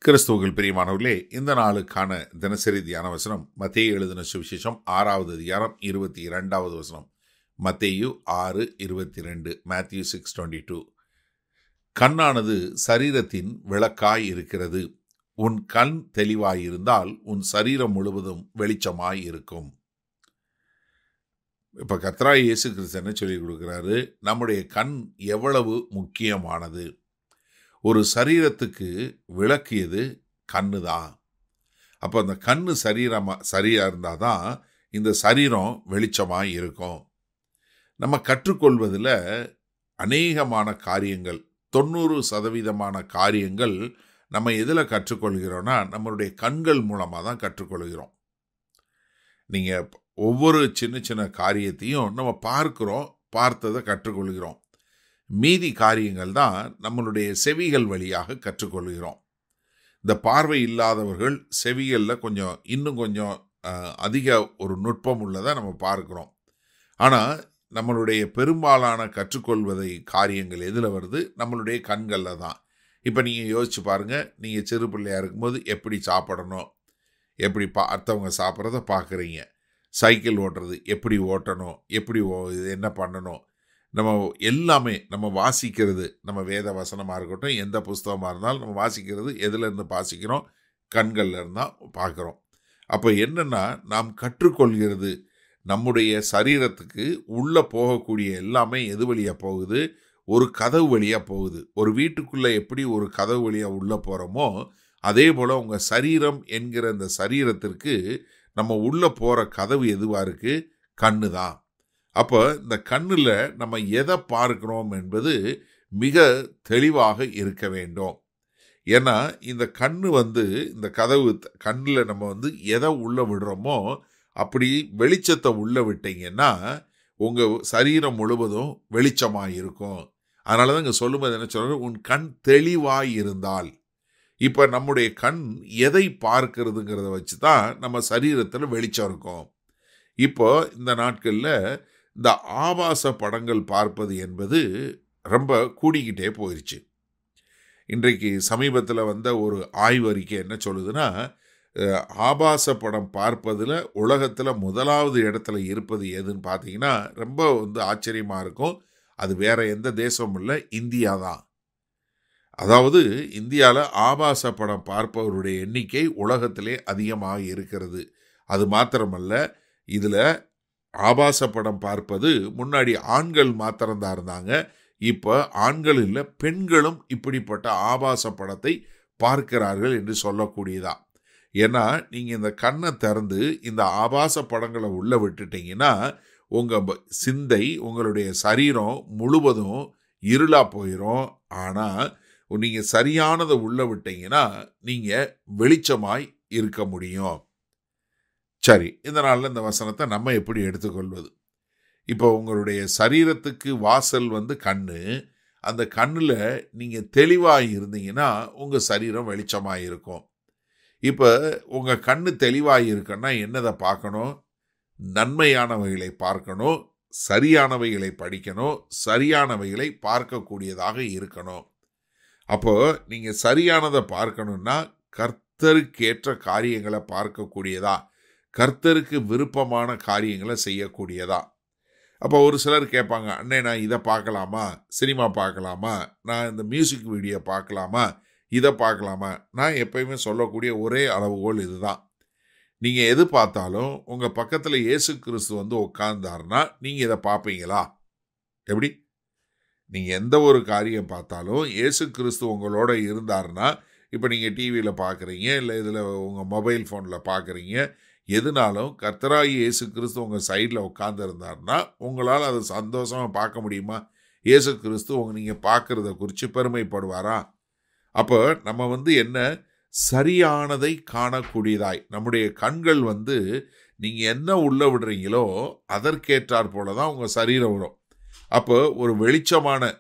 கிறிஸ்துவுக்குள் பிரியமானவர்களே, இந்த நாளுக்கான தினசரி தியான வசனம் மத்தேயு எழுதின சுவிசேஷம் 6வது அதிகாரம் 22வது வசனம். மத்தேயு 6:22. Matthew 6:22. கண்ணானது சரீரத்தின் விளக்காய் இருக்கிறது. உன் கண் தெளிவாயிருந்தால் உன் சரீரம் முழுவதும் வெளிச்சமாய் இருக்கும். இப்ப கர்த்தராகிய இயேசு கிறிஸ்து என்ன சொல்லிக் கொடுக்கிறாரு? நம்முடைய கண் எவ்வளவு முக்கியமானது. ஒரு சரீரத்துக்கு விளக்கு எது? கண்ணு தான். அப்போ அந்த கண்ணு சரியா இருந்தால் தான் இந்த சரீரம் வெளிச்சமாக இருக்கும். நம்ம கற்றுக்கொள்வதில் அநேகமான காரியங்கள், 90% காரியங்கள் நம்ம எதில் கற்றுக்கொள்கிறோன்னா நம்மளுடைய கண்கள் மூலமாக தான் கற்றுக்கொள்கிறோம். நீங்கள் ஒவ்வொரு சின்ன சின்ன காரியத்தையும் நம்ம பார்க்குறோம், பார்த்ததை கற்றுக்கொள்கிறோம். மீதி காரியங்கள் தான் நம்மளுடைய செவிகள் வழியாக கற்றுக்கொள்கிறோம். இந்த பார்வை இல்லாதவர்கள் செவிகளில் இன்னும் கொஞ்சம் அதிக ஒரு நுட்பம் உள்ளதை நம்ம பார்க்குறோம். ஆனால் நம்மளுடைய பெரும்பாலான கற்றுக்கொள்வதை காரியங்கள் எதில் வருது? நம்மளுடைய கண்களில் தான். இப்போ நீங்கள் யோசிச்சு பாருங்கள், நீங்கள் சிறு பிள்ளையாக இருக்கும்போது எப்படி சாப்பிடணும், எப்படி அடுத்தவங்க சாப்பிட்றத பார்க்குறீங்க. சைக்கிள் ஓட்டுறது எப்படி ஓட்டணும், எப்படி என்ன பண்ணணும், நம்ம எல்லாமே நம்ம வாசிக்கிறது, நம்ம வேத வசனமாக இருக்கட்டும், எந்த புஸ்தகமாக இருந்தாலும் நம்ம வாசிக்கிறது எதுலேருந்து வாசிக்கிறோம்? கண்களில் இருந்தால் பார்க்குறோம். அப்போ என்னென்னா, நாம் கற்றுக்கொள்கிறது நம்முடைய சரீரத்துக்கு உள்ளே போகக்கூடிய எல்லாமே எது வழியாக போகுது? ஒரு கதவு வழியாக போகுது. ஒரு வீட்டுக்குள்ளே எப்படி ஒரு கதவு வழியாக உள்ளே போகிறோமோ, அதே போல் உங்கள் சரீரம் என்கிற இந்த சரீரத்திற்கு நம்ம உள்ளே போகிற கதவு எதுவாக இருக்குது? கண்ணு தான். அப்போ இந்த கண்ணில் நம்ம எதை பார்க்கிறோம் என்பது மிக தெளிவாக இருக்க வேண்டும். ஏன்னா இந்த கண்ணு இந்த கதவு கண்ணில் நம்ம எதை உள்ளே விடுறோமோ அப்படி வெளிச்சத்தை உள்ளே விட்டீங்கன்னா உங்கள் சரீரம் முழுவதும் வெளிச்சமாக இருக்கும். அதனால தான் இங்கே சொல்லும்போது என்ன சொல்கிறாங்க? உன் கண் தெளிவாக இருந்தால். இப்போ நம்முடைய கண் எதை பார்க்கிறதுங்கிறத வச்சு தான் நம்ம சரீரத்தில் வெளிச்சம் இருக்கும். இப்போ இந்த நாட்களில் இந்த ஆபாச படங்கள் பார்ப்பது என்பது ரொம்ப கூடிக்கிட்டே போயிடுச்சு. இன்றைக்கு சமீபத்தில் வந்த ஒரு ஆய்வறிக்கை என்ன சொல்லுதுன்னா, ஆபாச படம் பார்ப்பதில் உலகத்தில் முதலாவது இடத்துல இருப்பது எதுன்னு பார்த்தீங்கன்னா ரொம்ப ஆச்சரியமாக இருக்கும். அது வேற எந்த தேசமும் இல்லை, இந்தியா தான். அதாவது இந்தியாவில் ஆபாச படம் பார்ப்பவருடைய எண்ணிக்கை உலகத்திலே அதிகமாக இருக்கிறது. அது மாத்திரமல்ல, இதில் ஆபாச படம் பார்ப்பது முன்னாடி ஆண்கள் மாத்திரம்தான் இருந்தாங்க. இப்போ ஆண்கள் இல்லை, பெண்களும் இப்படிப்பட்ட ஆபாச படத்தை பார்க்கிறார்கள் என்று சொல்லக்கூடியதா. ஏன்னா நீங்கள் இந்த கண்ணை திறந்து இந்த ஆபாச படங்களை உள்ளே விட்டுட்டீங்கன்னா உங்கள் சிந்தை, உங்களுடைய சரீரம் முழுவதும் இருளாக போயிடும். ஆனால் நீங்கள் சரியானதை உள்ளே விட்டீங்கன்னா நீங்கள் வெளிச்சமாய் இருக்க முடியும். சரி, இந்த நாளில் இந்த வசனத்தை நம்ம எப்படி எடுத்துக்கொள்வது? இப்போ உங்களுடைய சரீரத்துக்கு வாசல் கண்ணு. அந்த கண்ணில் நீங்கள் தெளிவாக இருந்தீங்கன்னா உங்கள் சரீரம் வெளிச்சமாக இருக்கும். இப்போ உங்கள் கண்ணு தெளிவாக இருக்குன்னா என்னதை பார்க்கணும்? நன்மையானவைகளை பார்க்கணும், சரியானவைகளை படிக்கணும், சரியானவைகளை பார்க்கக்கூடியதாக இருக்கணும். அப்போ நீங்கள் சரியானதை பார்க்கணுன்னா கர்த்தருக்கேற்ற காரியங்களை பார்க்கக்கூடியதா, கர்த்தருக்கு விருப்பமான காரியங்களை செய்யக்கூடியதா. அப்போ ஒரு சிலர் கேட்பாங்க, அண்ணே நான் இதை பார்க்கலாமா, சினிமா பார்க்கலாமா, நான் இந்த மியூசிக் வீடியோ பார்க்கலாமா, இதை பார்க்கலாமா? நான் எப்பயுமே சொல்லக்கூடிய ஒரே அளவுகோல் இதுதான். நீங்கள் எது பார்த்தாலும் உங்கள் பக்கத்தில் இயேசு கிறிஸ்து உட்கார்ந்தாருன்னா நீங்கள் இதை பார்ப்பீங்களா? எப்படி? நீங்கள் எந்த ஒரு காரியம் பார்த்தாலும் இயேசு கிறிஸ்து உங்களோட இருந்தாருன்னா, இப்போ நீங்கள் டிவியில் பார்க்குறீங்க, இல்லை இதில் உங்கள் மொபைல் ஃபோனில் பார்க்குறீங்க, எதுனாலும் கர்த்தராகிய இயேசு கிறிஸ்து உங்கள் சைடில் உட்கார்ந்துருந்தாருன்னா உங்களால் அதை சந்தோஷமாக பார்க்க முடியுமா? இயேசு கிறிஸ்து நீங்கள் பார்க்குறத குறித்து பெருமைப்படுவாரா? அப்போ நம்ம என்ன, சரியானதை காணக்கூடியதாய் நம்முடைய கண்கள் நீங்கள் என்ன உள்ளே விடுறீங்களோ அதற்கேற்றாற் போல தான் உங்கள் சரீரம் வரும். அப்போ ஒரு வெளிச்சமான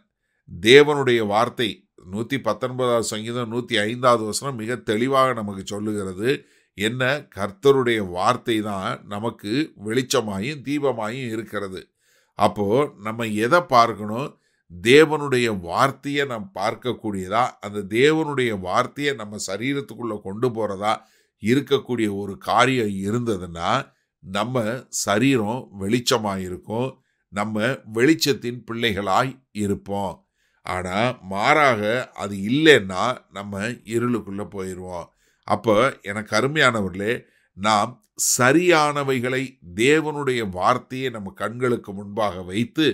தேவனுடைய வார்த்தை 119வது சங்கீதம் 105வது வசனம் மிக தெளிவாக நமக்கு சொல்லுகிறது. என்ன? கர்த்தருடைய வார்த்தை தான் நமக்கு வெளிச்சமாயும் தீபமாயும் இருக்கிறது. அப்போ நம்ம எதை பார்க்கணும்? தேவனுடைய வார்த்தையை நாம் பார்க்கக்கூடியதா, அந்த தேவனுடைய வார்த்தையை நம்ம சரீரத்துக்குள்ளே கொண்டு போகிறதா இருக்கக்கூடிய ஒரு காரியம் இருந்ததுன்னா நம்ம சரீரம் வெளிச்சமாக இருக்கும், நம்ம வெளிச்சத்தின் பிள்ளைகளாய் இருப்போம். ஆனால் மாறாக அது இல்லைன்னா நம்ம இருளுக்குள்ளே போயிடுவோம். அப்போ எனக்கு அருமையானவர்களே, நாம் சரியானவைகளை தேவனுடைய வார்த்தையை நம்ம கண்களுக்கு முன்பாக வைத்து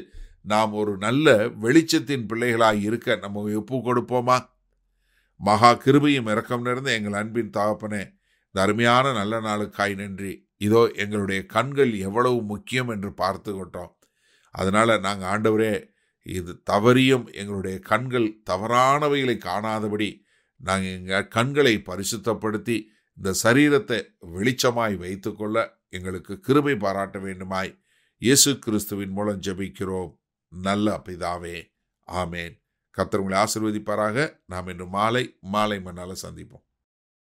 நாம் ஒரு நல்ல வெளிச்சத்தின் பிள்ளைகளாய் இருக்க நம்ம ஒப்பு கொடுப்போமா? மகா கிருபையும் இரக்கம் நிறைந்த எங்கள் அன்பின் தகப்பனே, இந்த அருமையான நல்ல நாளுக்காய் நன்றி. இதோ எங்களுடைய கண்கள் எவ்வளவு முக்கியம் என்று பார்த்துக்கிட்டோம். அதனால் நாங்கள் ஆண்டவரே, இது தவறியும் எங்களுடைய கண்கள் தவறானவைகளை காணாதபடி நாங்கள் எங்கள் கண்களை பரிசுத்தப்படுத்தி இந்த சரீரத்தை வெளிச்சமாய் வைத்துக்கொள்ள எங்களுக்கு கிருபை பாராட்ட வேண்டுமாய் இயேசு கிறிஸ்துவின் மூலம் ஜெபிக்கிறோம் நல்ல பிதாவே, ஆமேன். கர்த்தர் உங்களை ஆசீர்வதிப்பாராக. நாம் இன்று மாலை மண்ணால் சந்திப்போம்.